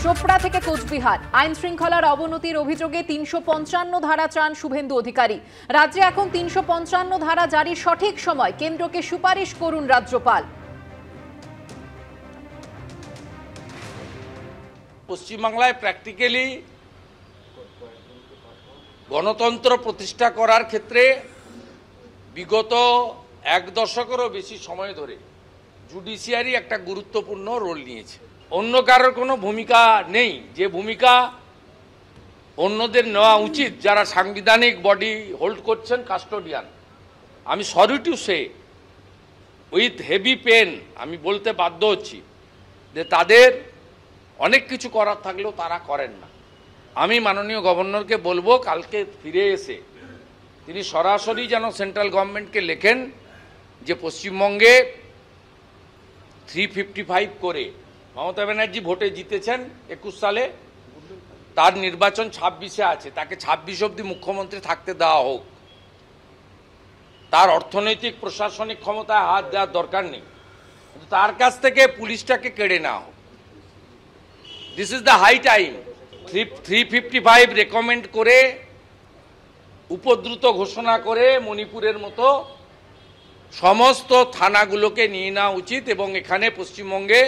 চোপড়া থেকে কোচবিহার আইন শৃঙ্খলার অবনতির অভিযোগে ৩৫৫ ধারা চান শুভেন্দু অধিকারী। রাজ্যে এখন ৩৫৫ ধারা জারির সঠিক সময়, কেন্দ্রকে সুপারিশ করুন রাজ্যপাল। পশ্চিমবাংলায় প্র্যাকটিক্যালি গণতন্ত্র প্রতিষ্ঠা করার ক্ষেত্রে বিগত এক দশকেরও বেশি সময় ধরে জুডিশিয়ারি একটা গুরুত্বপূর্ণ রোল নিয়েছে। অন্য কারোর কোনো ভূমিকা নেই, যে ভূমিকা অন্যদের নেওয়া উচিত যারা সাংবিধানিক বডি হোল্ড করছেন, কাস্টোডিয়ান। আমি sorry to say, with heavy pain আমি বলতে বাধ্য হচ্ছি যে তাদের অনেক কিছু করার থাকলেও তারা করেন না। আমি মাননীয় গভর্নরকে বলবো কালকে ফিরে এসে তিনি সরাসরি যেন সেন্ট্রাল গভর্নমেন্টকে লেখেন যে পশ্চিমবঙ্গে 355 করে মমতা ব্যানার্জি ভোটে জিতেছেন 21 সালে, তার নির্বাচন 26-এ আছে, তাকে 26 অবধি মুখ্যমন্ত্রী থাকতে দেওয়া হোক। তার অর্থনৈতিক প্রশাসনিক ক্ষমতায় হাত দেওয়ার দরকার নেই, কিন্তু তার কাছ থেকে পুলিশটাকে কেড়ে নেওয়া হোক। This is the high time. 355 recommend করে উপদ্রুত ঘোষণা করে মণিপুরের মতো সমস্ত থানাগুলোকে নিয়ে নেওয়া উচিত এবং এখানে পশ্চিমবঙ্গে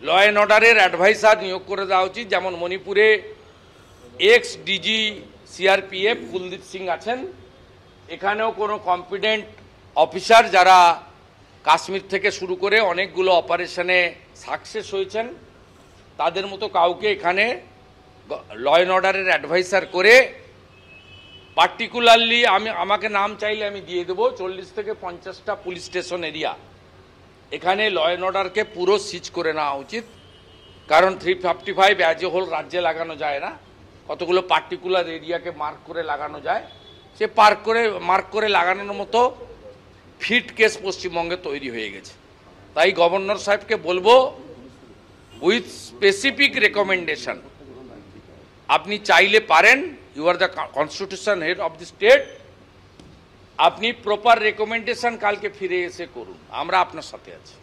ল অ্যান্ড অর্ডারের অ্যাডভাইসার নিয়োগ করে দেওয়া উচিত। যেমন মণিপুরে ex DG CRPF Kuldeep Singh আছেন, এখানেও কোনো কম্পিটেন্ট অফিসার যারা কাশ্মীর থেকে শুরু করে অনেকগুলো অপারেশনে সাকসেস হয়েছেন, তাদের মতো কাউকে এখানে ল অ্যান্ড অর্ডারের অ্যাডভাইসার করে, পার্টিকুলারলি আমাকে নাম চাইলে আমি দিয়ে দেবো, 40 থেকে 50টা পুলিশ স্টেশন এরিয়া এখানে ল অ্যান্ড অর্ডারকে পুরো সিজ করে নেওয়া উচিত। কারণ 355 অ্যাজ এ হোল রাজ্যে লাগানো যায় না, কতগুলো পার্টিকুলার এরিয়াকে মার্ক করে লাগানো যায়। সে মার্ক করে লাগানোর মতো ফিট কেস পশ্চিমবঙ্গে তৈরি হয়ে গেছে। তাই গভর্নর সাহেবকে বলবো উইথ স্পেসিফিক রেকমেন্ডেশন, আপনি চাইলে পারেন, you are the constitution head of the state, আপনি প্রপার রেকমেন্ডেশন কালকে ফিরে এসে করুন, আমরা আপনার সাথে আছি।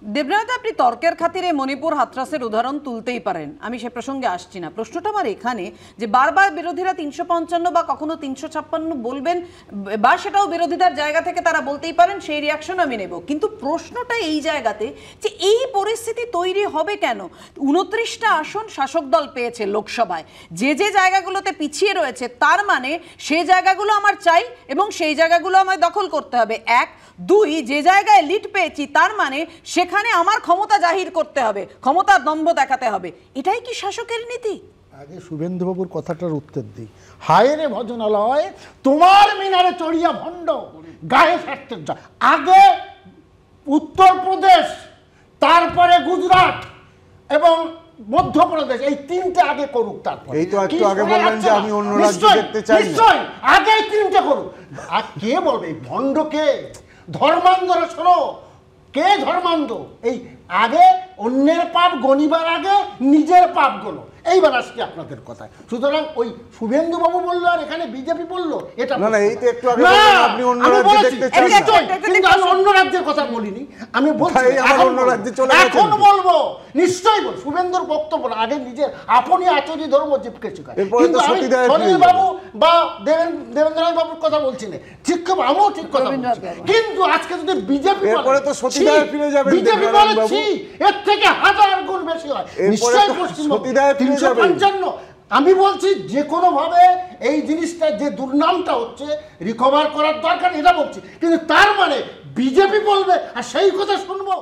দেবনাথ, আপনি তর্কের খাতিরে মণিপুর হাতরাসের উদাহরণ তুলতেই পারেন, আমি সে প্রসঙ্গে আসছি না। প্রশ্নটা আমার এখানে যে বারবার বিরোধীরা 355 বা কখনো 356 বলবেন, বা সেটাও বিরোধীদের জায়গা থেকে তারা বলতেই পারেন, সেই রিয়াকশন আমি নেব। কিন্তু প্রশ্নটা এই জায়গাতে যে এই পরিস্থিতি তৈরি হবে কেন? 29টা আসন শাসক দল পেয়েছে লোকসভায়, যে যে জায়গাগুলোতে পিছিয়ে রয়েছে তার মানে সেই জায়গাগুলো আমার চাই এবং সেই জায়গাগুলো আমায় দখল করতে হবে। 1, 2, যে জায়গায় লিড পেয়েছি তার মানে সেখানে আমার ক্ষমতা জাহির করতে হবে, ক্ষমতার দম্ভ দেখাতে হবে। এটাই কি শাসকের নীতি? আগে শুভেন্দুবাবুর কথাটার উত্তর দিই। হায় রে ভজনালয়, তোমার মিনারে চড়িয়া ভণ্ড গায়ে সারতে যা। আগে উত্তরপ্রদেশ, তারপরে গুজরাট এবং মধ্যপ্রদেশ, এই তিনটে আগে করুক, তারপর এই তো একটু আগে বললেন যে আমি অন্য রাজ্য দেখতে চাই। নিশ্চয়ই আগে এই তিনটে করুক। আর কে বলবে ভণ্ডকে? ধর্মান্ধরা শোনো, কে ধর্মান্ধ? এই আগে অন্যের পাপ গণিবার আগে নিজের পাপ গণ। এইবার আসছি আপনাদের কথায়। সুতরাং ওই শুভেন্দু বাবু বললো আর এখানে বিজেপি বললো, এটা না না, এই তো একটু আগে বললেন আপনি অন্য রাজ্য দেখতে চান। কিন্তু আমি অন্য রাজ্যের কথা বলিনি, আমি বলছি অন্য রাজ্যে চলে গেছেন। এখন বলবো, নিশ্চয়ই বল। শুভেন্দুর বক্তব্য আগে নিজের আপনি আচরি ধর্ম জীবকে শেখায়। কিন্তু আমি সনিল বাবু বা দেবেন্দ্র বাবুর কথা বলছি না, ঠিক আমিও ঠিক কথা বলছি। কিন্তু আজকে যদি বিজেপি বলে তো সতীদাহে ফিরে যাবেন, বিজেপি বলছি এর থেকে 1000 গুণ বেশি হয়। নিশ্চয়ই পশ্চিমবঙ্গ 355। আমি বলছি যে কোনো ভাবে এই জিনিসটা যে দুর্নামটা হচ্ছে রিকভার করার দরকার, এটা বলছি। কিন্তু তার মানে বিজেপি বলবে আর সেই কথা শুনবো?